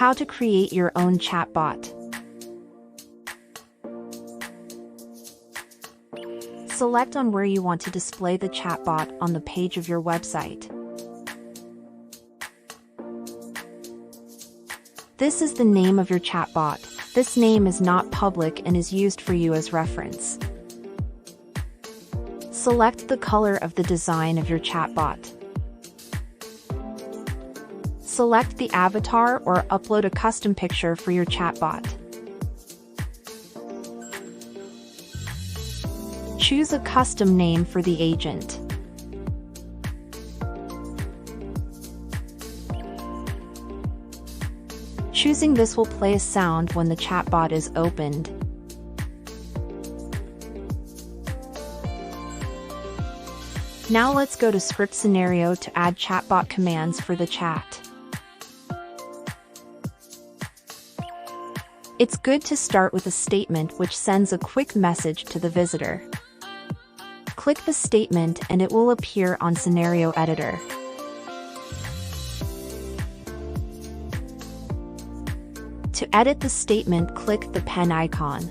How to create your own chatbot. Select on where you want to display the chatbot on the page of your website. This is the name of your chatbot. This name is not public and is used for you as reference. Select the color of the design of your chatbot. Select the avatar or upload a custom picture for your chatbot. Choose a custom name for the agent. Choosing this will play a sound when the chatbot is opened. Now let's go to Script Scenario to add chatbot commands for the chat. It's good to start with a statement which sends a quick message to the visitor. Click the statement and it will appear on Scenario Editor. To edit the statement, click the pen icon.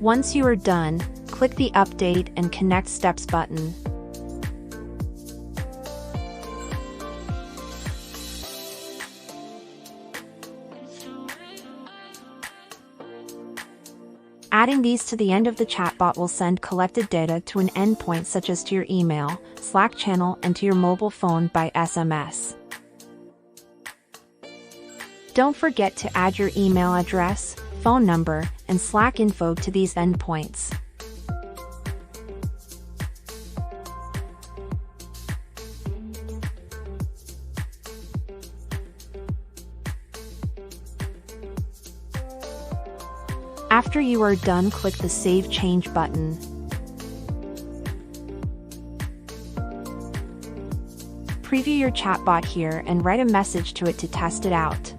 Once you are done, click the Update and Connect Steps button. Adding these to the end of the chatbot will send collected data to an endpoint such as to your email, Slack channel, and to your mobile phone by SMS. Don't forget to add your email address, phone number, and Slack info to these endpoints. After you are done, click the Save Change button. Preview your chatbot here and write a message to it to test it out.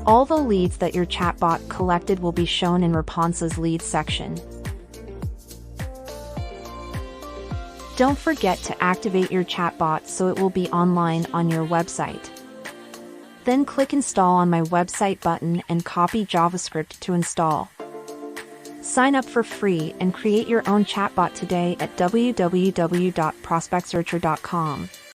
All the leads that your chatbot collected will be shown in Responses Leads section. Don't forget to activate your chatbot so it will be online on your website. Then click Install on My Website button and copy JavaScript to install. Sign up for free and create your own chatbot today at www.prospectsearcher.com.